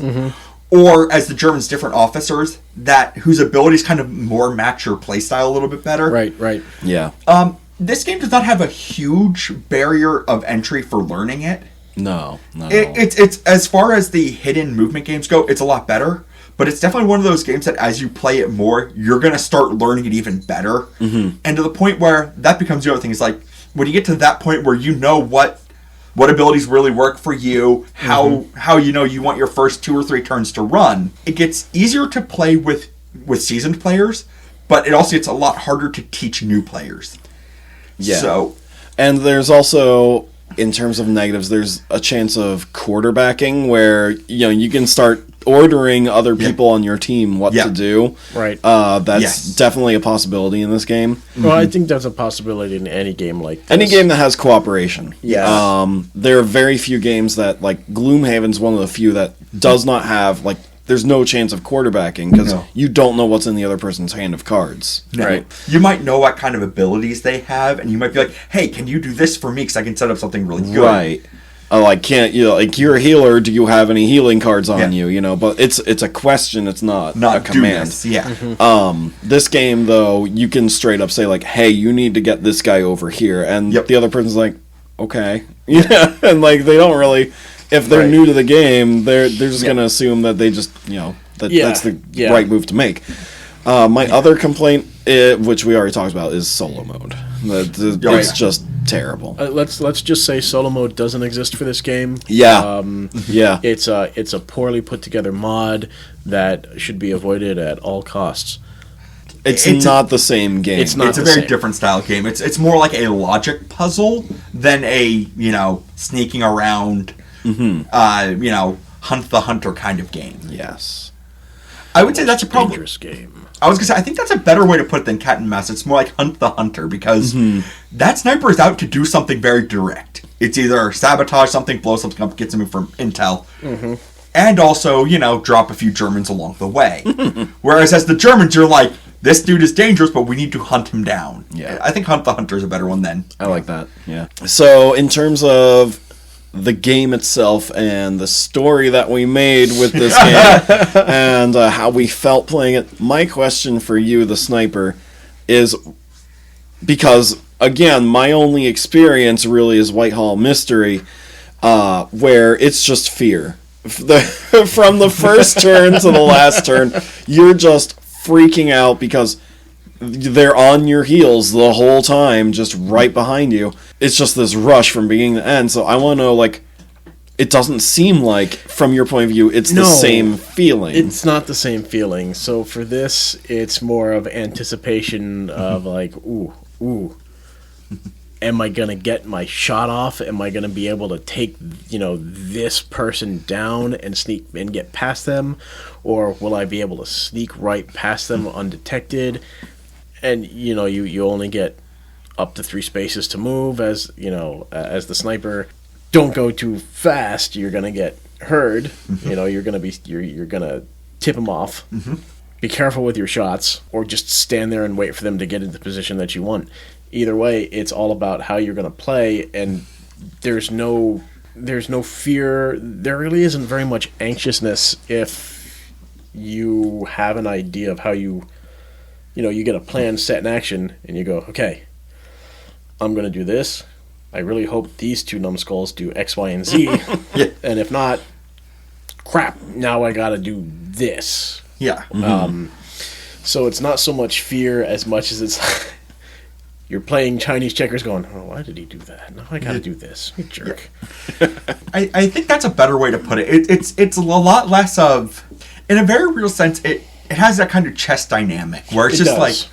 or as the Germans, different officers whose abilities kind of more match your playstyle a little bit better. Right. yeah. This game does not have a huge barrier of entry for learning it. No. It's as far as the hidden movement games go, it's a lot better. But it's definitely one of those games that as you play it more, you're going to start learning it even better. Mm-hmm. And to the point where that becomes the other thing. Is like, when you get to that point where you know what abilities really work for you, how you want your first 2 or 3 turns to run, it gets easier to play with seasoned players, but it also gets a lot harder to teach new players. Yeah. So, And there's also, in terms of negatives, there's a chance of quarterbacking where you can start ordering other people on your team what to do. Right. That's definitely a possibility in this game. Well, I think that's a possibility in any game like this. Any game that has cooperation. Yeah. There are very few games that, like, Gloomhaven's one of the few that does not have, like, there's no chance of quarterbacking because No. you don't know what's in the other person's hand of cards, right? You might know what kind of abilities they have, and you might be like, "Hey, can you do this for me? Because I can set up something really good." Right. Like, can't you, like, you're a healer, do you have any healing cards on Yeah. you, but it's a question, it's not Not a command. do this. Yeah. This game, though, you can straight up say, like, hey, you need to get this guy over here, and Yep. the other person's like, okay. Yeah, and, like, they don't really, if they're Right. new to the game, they're just going to assume that they just, that's the right move to make. My other complaint, which we already talked about, is solo mode. It's just terrible. Let's just say solo mode doesn't exist for this game. Yeah. Yeah. It's a poorly put together mod that should be avoided at all costs. It's It's not the same game. It's not It's a the very same. different style game. It's more like a logic puzzle than a sneaking around, hunt the hunter kind of game. Yes. I would say that's a problem. Dangerous game. I was gonna say I think that's a better way to put it than cat and mouse. It's more like hunt the hunter because that sniper is out to do something very direct. It's either sabotage something, blow something up, get something from intel, and also drop a few Germans along the way. Whereas as the Germans, you're like, this dude is dangerous, but we need to hunt him down. Yeah. I think hunt the hunter is a better one then. I like that. Yeah. So, in terms of the game itself and the story that we made with this game and how we felt playing it, my question for you, the sniper, is because, again, my only experience really is Whitehall Mystery, where it's just fear. From the first turn to the last turn, you're just freaking out because they're on your heels the whole time, just right behind you. It's just this rush from beginning to end. So I want to know, like, it doesn't seem like, from your point of view, it's the same feeling. It's not the same feeling. So for this, it's more of anticipation of like, ooh, am I gonna get my shot off? Am I gonna be able to take this person down and sneak and get past them, or will I be able to sneak right past them undetected? And you only get up to 3 spaces to move as the sniper. Don't go too fast, you're gonna get heard. You're gonna tip them off. Be careful with your shots, or just stand there and wait for them to get into the position that you want. Either way, it's all about how you're gonna play, and there's no fear. There really isn't very much anxiousness if you have an idea of how you get a plan set in action, and you go, okay, I'm gonna do this. I really hope these 2 numbskulls do X, Y, and Z. Yeah. And if not, crap, now I gotta do this. Yeah. So it's not so much fear as much as it's you're playing Chinese checkers going, oh, why did he do that? Now I gotta do this. You jerk. I think that's a better way to put it. It's a lot less of, in a very real sense, it has that kind of chess dynamic where it's It just does.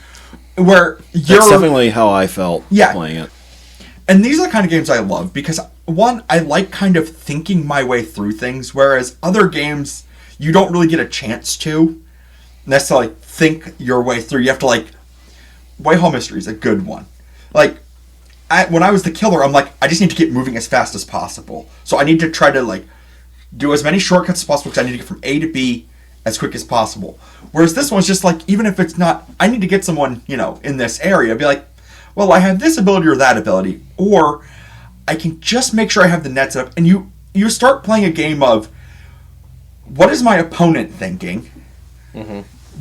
like where you're That's definitely how I felt playing it. And these are the kind of games I love because, one, I like kind of thinking my way through things, whereas other games, you don't really get a chance to necessarily think your way through. You have to, like, Whitehall Mystery is a good one. Like, when I was the killer, I'm like, I just need to get moving as fast as possible. So I need to try to, like, do as many shortcuts as possible because I need to get from A to B as quick as possible. Whereas this one's just like, even if it's not, I need to get someone, in this area, be like, well, I have this ability or that ability, or I can just make sure I have the net set up. And you start playing a game of, what is my opponent thinking?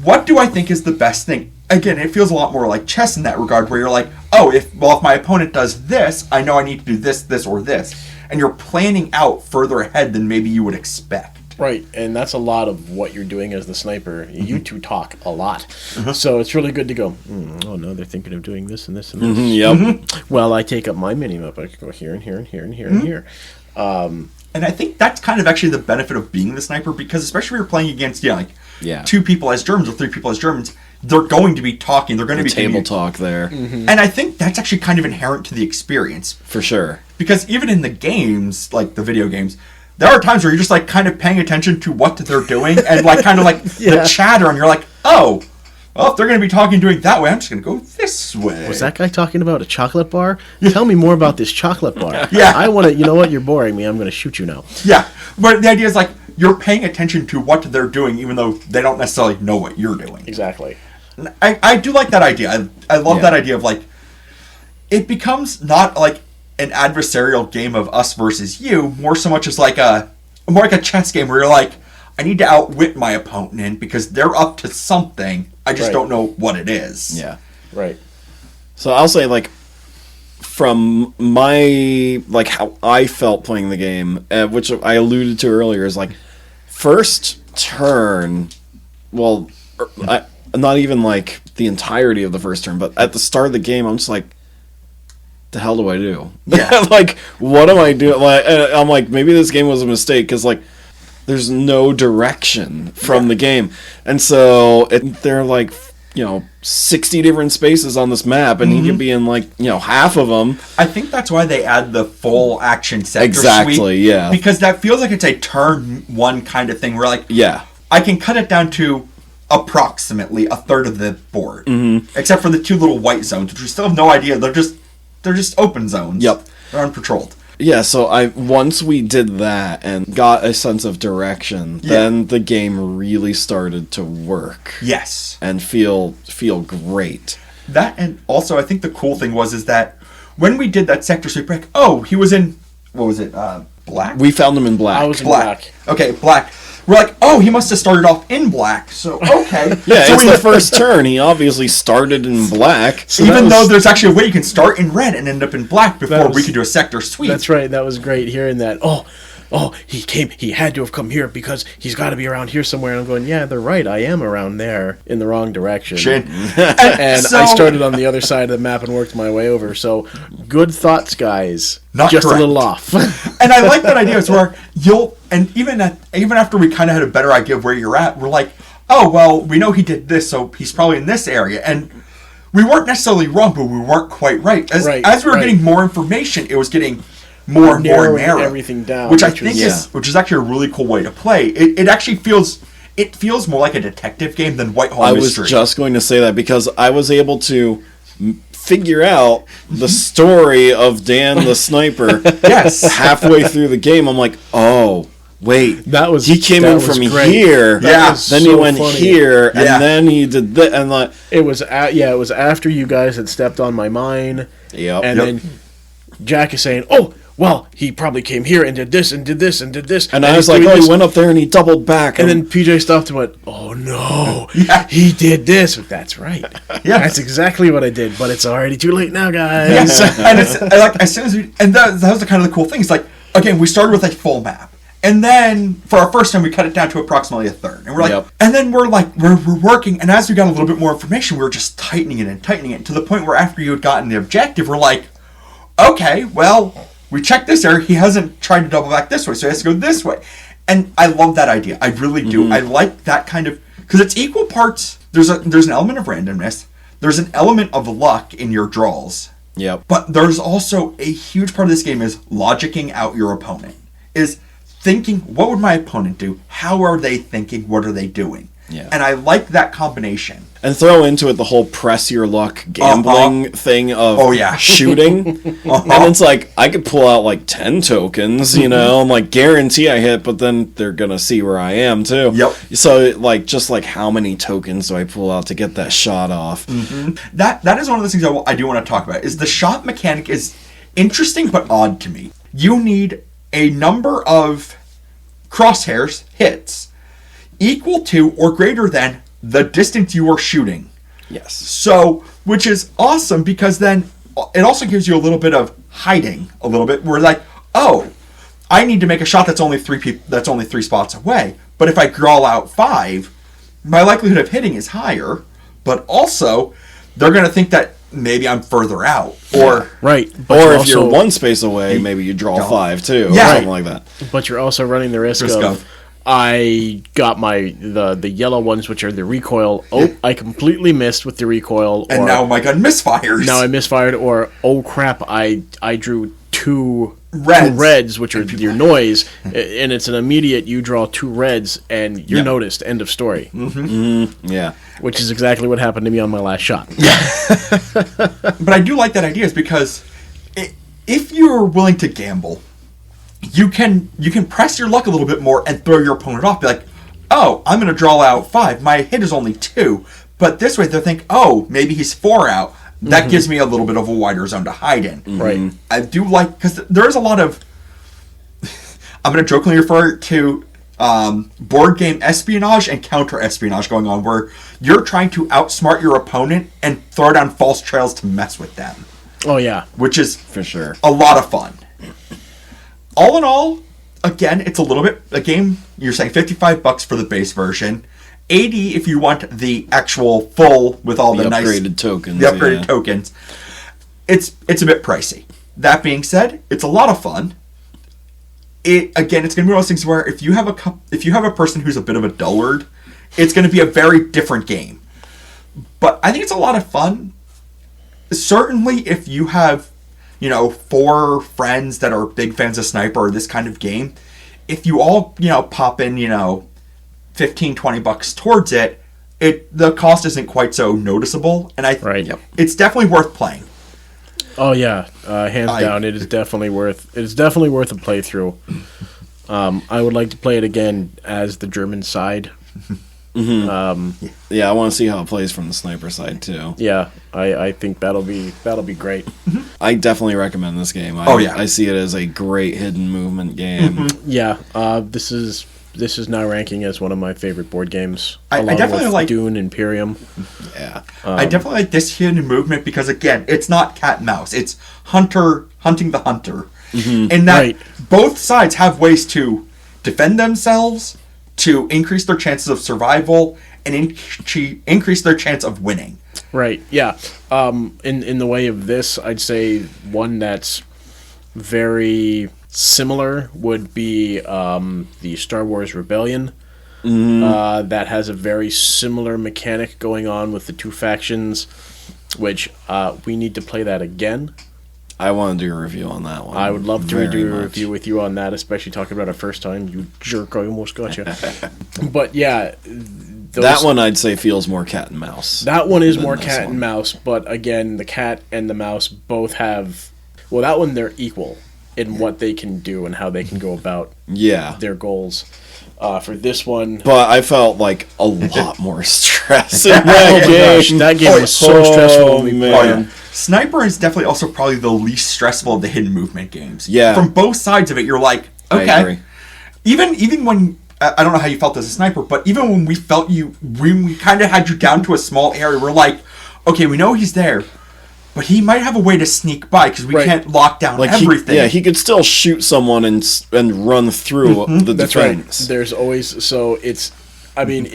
What do I think is the best thing? Again, it feels a lot more like chess in that regard, where you're like, oh, if my opponent does this, I know I need to do this, this, or this. And you're planning out further ahead than maybe you would expect. Right, and that's a lot of what you're doing as the sniper. You 2 talk a lot. So it's really good to go, oh no, they're thinking of doing this and this and this. Yep. Well, I take up my mini-map. I can go here and here and here and here and here. And I think that's kind of actually the benefit of being the sniper, because especially when you're playing against, 2 people as Germans or 3 people as Germans, they're going to be talking. They're going to be Table talk there. And I think that's actually kind of inherent to the experience. For sure. Because even in the games, like the video games, there are times where you're just like kind of paying attention to what they're doing and like kind of like the chatter, and you're like, oh, well, if they're going to be talking doing that way, I'm just going to go this way. Was that guy talking about a chocolate bar? Tell me more about this chocolate bar. Yeah. I want to, you know what, you're boring me. I'm going to shoot you now. Yeah. But the idea is like, you're paying attention to what they're doing, even though they don't necessarily know what you're doing. Exactly. I do like that idea. I love Yeah. that idea of like, it becomes not like an adversarial game of us versus you, more so much as like more like a chess game where you're like, I need to outwit my opponent because they're up to something. I just Right. don't know what it is. Yeah. Right. So I'll say, like, from my, like, how I felt playing the game, which I alluded to earlier, is like, first turn, well, not even like the entirety of the first turn, but at the start of the game, I'm just like, the hell do I do? Yeah. Like, what am I doing? Like, I'm like, maybe this game was a mistake, because, like, there's no direction from the game. And so there are like, 60 different spaces on this map, and you can be in like, half of them. I think that's why they add the full action sector Exactly, sweep, yeah. because that feels like it's a turn one kind of thing where like, Yeah. I can cut it down to approximately a third of the board, except for the two little white zones, which we still have no idea. They're just open zones. Yep. They're unpatrolled. Yeah, so once we did that and got a sense of direction, then the game really started to work Yes. and feel great. That, and also I think the cool thing is that when we did that sector sweep break, he was in, what was it, black? We found them in black. I was in black. black. Okay, black. We're like, he must have started off in black, so okay. Yeah, so it's the first turn. He obviously started in black. even though there's actually a way you can start in red and end up in black before was- we could do a sector sweep. That's right. That was great hearing that. He had to have come here because he's got to be around here somewhere. And I'm going, yeah, they're right. I am around there in the wrong direction. And So- I started on the other side of the map and worked my way over. So good thoughts, guys. Not just correct. a little off. And I like that idea. It's where even after we kind of had a better idea of where you're at, we're like, we know he did this, so he's probably in this area. And we weren't necessarily wrong, but we weren't quite right. As we were getting more information, it was getting more and more Narrowing narrow, everything down, which I which think was- which is actually a really cool way to play. It actually feels more like a detective game than Whitehall I Mystery. was just going to say that because I was able to figure out the story of Dan the sniper Yes. halfway through the game. I'm like, wait, he came that in was from great. here, That was then so he went funny. here, and Yeah. then he did that, and like, It was it was after you guys had stepped on my mine, yep, and then Jack is saying, well, he probably came here and did this and did this and did this. and I was he's like, doing he this. went up there and he doubled back, And then PJ stopped and went, "Oh no, Yeah. he did this." That's right. Yeah. That's exactly what I did. But it's already too late now, guys. Yes, and it's like as soon as that was the kind of the cool thing. It's like, again, we started with a full map, and then for our first time we cut it down to approximately a third, and we're like, Yep. and then we're like we're working, and as we got a little bit more information, we were just tightening it to the point where after you had gotten the objective, we're like, okay, well, we checked this area. He hasn't tried to double back this way, so he has to go this way. And I love that idea. I really do. I like that kind of, because it's equal parts. There's an element of randomness. There's an element of luck in your draws. yep, But there's also a huge part of this game is logicking out your opponent. Is thinking, what would my opponent do? How are they thinking? What are they doing? Yeah. And I like that combination. and throw into it the whole press your luck gambling thing of Oh, yeah. shooting, and it's like I could pull out like 10 tokens, I'm like guarantee I hit, but then they're gonna see where I am too. Yep. So like just like how many tokens do I pull out to get that shot off? That is one of the things I do want to talk about. Is the shot mechanic is interesting but odd to me. You need a number of crosshairs hits equal to or greater than the distance you are shooting. Yes. So, which is awesome because then it also gives you a little bit of hiding, a little bit. Where like, I need to make a shot that's only three spots away. But if I draw out 5, my likelihood of hitting is higher. But also, they're going to think that maybe I'm further out, or Right. Or if you're one space away, maybe you draw 5 too, or Yeah. something like that. But you're also running the risk of. I got the yellow ones, which are the recoil. I completely missed with the recoil. and or now my gun misfires. now I misfired. Or crap, I drew two Reds. reds, which are your noise, and it's an immediate. You draw 2 reds, and you're Yep. noticed. End of story. Yeah. Which is exactly what happened to me on my last shot. But I do like that idea is because if you're willing to gamble, you can press your luck a little bit more and throw your opponent off. Be like, oh, I'm going to draw out 5. My hit is only 2. But this way, they'll think, oh, maybe he's 4 out. That gives me a little bit of a wider zone to hide in. Right. I do like, because there's a lot of, I'm going to jokingly refer to board game espionage and counter espionage going on, where you're trying to outsmart your opponent and throw down false trails to mess with them. Oh, yeah. Which is For sure. a lot of fun. All in all, again, it's a little bit a game. You're saying $55 for the base version, $80 if you want the actual full with all the nice upgraded tokens. the upgraded tokens. It's a bit pricey. That being said, it's a lot of fun. It's going to be one of those things where if you have a person who's a bit of a dullard, it's going to be a very different game. But I think it's a lot of fun. Certainly, if you have 4 friends that are big fans of Sniper or this kind of game, if you all, pop in, $15-20 towards it, the cost isn't quite so noticeable, and it's definitely worth playing. Oh yeah, hands down, it is definitely worth. It's definitely worth a playthrough. I would like to play it again as the German side. Yeah, I want to see how it plays from the Sniper side too. Yeah, I think that'll be great. I definitely recommend this game. I see it as a great hidden movement game. Yeah, this is now ranking as one of my favorite board games. I definitely like Dune Imperium. Yeah, I definitely like this hidden movement because again, it's not cat and mouse. It's hunting the hunter, and that both sides have ways to defend themselves, to increase their chances of survival, and increase their chance of winning. Right. Yeah. In the way of this, I'd say one that's very similar would be the Star Wars Rebellion. That has a very similar mechanic going on with the 2 factions, which we need to play that again. I want to do a review on that one. I would love to do a much. review with you on that, especially talking about it first time. You jerk, I almost got you. But yeah, that one I'd say feels more cat and mouse. That one is more cat and mouse, but again, the cat and the mouse both have... Well, that one, they're equal in what they can do and how they can go about their goals. For this one... But I felt like a lot more stress in Oh, that game. gosh, that game was so stressful when we played. Oh, yeah. Sniper is definitely also probably the least stressful of the hidden movement games. Yeah. From both sides of it, you're like, okay. I agree. Even when I don't know how you felt as a sniper, but even when we kind of had you down to a small area, we're like, okay, we know he's there, but he might have a way to sneak by because we can't lock down everything. He could still shoot someone and run through the That's defense. right. There's always... So it's... I mean,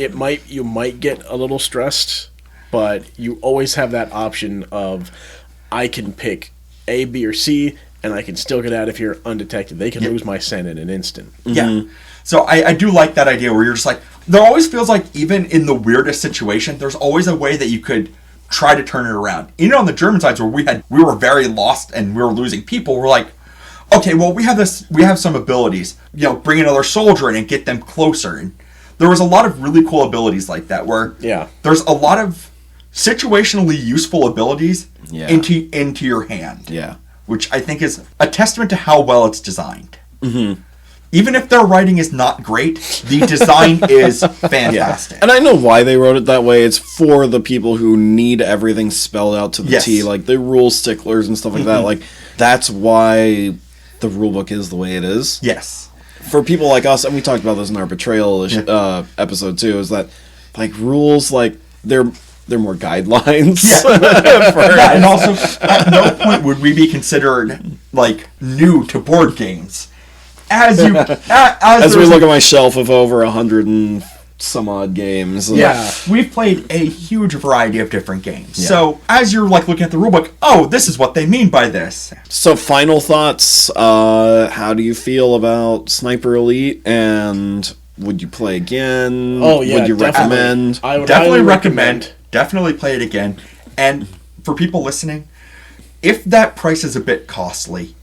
you might get a little stressed, but you always have that option of I can pick A, B, or C, and I can still get out of here undetected. They can lose my scent in an instant. Yeah. So I do like that idea where you're just like, there always feels like even in the weirdest situation, there's always a way that you could try to turn it around. Even on the German sides where we were very lost and we were losing people, we're like, okay, well, we have some abilities. Bring another soldier in and get them closer. And there was a lot of really cool abilities like that where there's a lot of situationally useful abilities into your hand. Yeah. Which I think is a testament to how well it's designed. Even if their writing is not great, the design is fantastic. And I know why they wrote it that way. It's for the people who need everything spelled out to the T, like the rule sticklers and stuff like that. Like, that's why the rulebook is the way it is. Yes. For people like us, and we talked about this in our Betrayal episode too, is that, like, rules, like, they're more guidelines. Yeah. And also, at no point would we be considered, like, new to board games. As we look at my shelf of over 100 and some odd games. Yeah, we've played a huge variety of different games. Yeah. So as you're like looking at the rulebook, oh, this is what they mean by this. So final thoughts. How do you feel about Sniper Elite? And would you play again? Oh yeah, would you recommend? I would definitely recommend. Definitely play it again. And for people listening, if that price is a bit costly,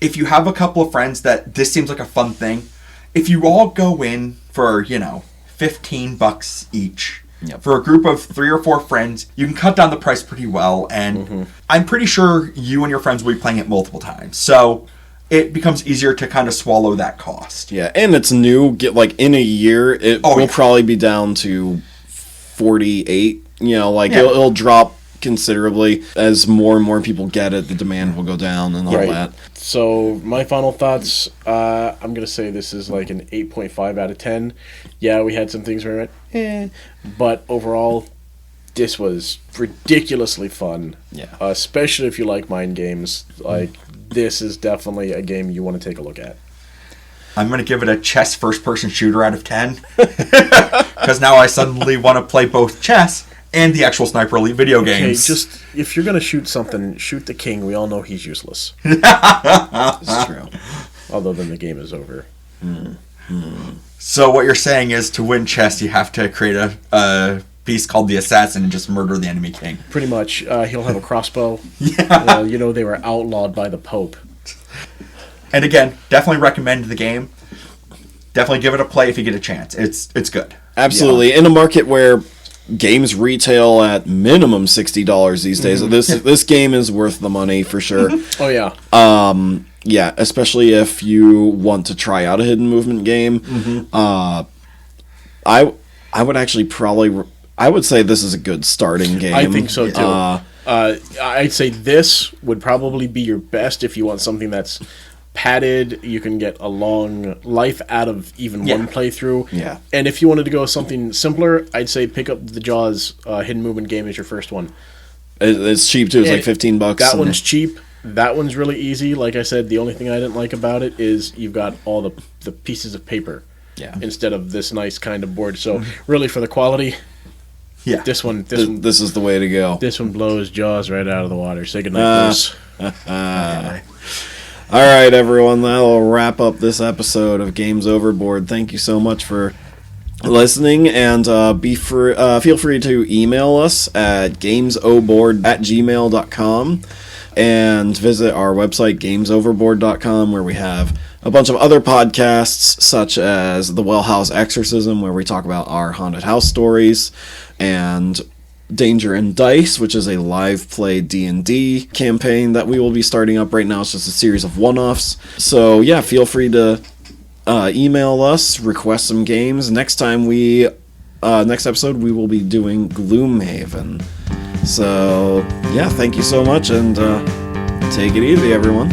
if you have a couple of friends that this seems like a fun thing, if you all go in for, $15 each, for a group of 3 or 4 friends, you can cut down the price pretty well, and I'm pretty sure you and your friends will be playing it multiple times. So it becomes easier to kind of swallow that cost. Yeah, and it's new. Get like in a year, it will probably be down to 48. You know, like it'll drop considerably as more and more people get it. The demand will go down and all that. So my final thoughts, I'm gonna say this is like an 8.5 out of 10. Yeah, we had some things where we went, but overall, this was ridiculously fun. Yeah, especially if you like mind games. Like this is definitely a game you want to take a look at. I'm going to give it a chess first-person shooter out of 10. Because now I suddenly want to play both chess and the actual Sniper Elite video games. Okay, just, if you're going to shoot something, shoot the king. We all know he's useless. it's true. Although then the game is over. So what you're saying is to win chess, you have to create a piece called the Assassin and just murder the enemy king. Pretty much. He'll have a crossbow. Yeah. You know, they were outlawed by the Pope. And again, definitely recommend the game. Definitely give it a play if you get a chance. It's good. Absolutely. Yeah. In a market where games retail at minimum $60 these days, this game is worth the money for sure. Oh yeah. Yeah, especially if you want to try out a hidden movement game. I would actually I would say this is a good starting game. I think so too. I'd say this would probably be your best if you want something that's padded. You can get a long life out of even one playthrough. Yeah. And if you wanted to go with something simpler, I'd say pick up the Jaws hidden movement game as your first one. It's cheap too. It's like $15. That one's cheap. That one's really easy. Like I said, the only thing I didn't like about it is you've got all the pieces of paper instead of this nice kind of board. So really for the quality, this is the way to go. This one blows Jaws right out of the water. Say goodnight, Bruce. All right, everyone. That'll wrap up this episode of Games Overboard. Thank you so much for listening, and feel free to email us at gamesoboard@gmail.com and visit our website, gamesoverboard.com, where we have a bunch of other podcasts, such as The Well House Exorcism, where we talk about our haunted house stories, and Danger and Dice, which is a live play D&D campaign that we will be starting up right now. It's just a series of one-offs. So yeah, feel free to email us, request some games. Next episode we will be doing Gloomhaven. So yeah, thank you so much, and take it easy, everyone.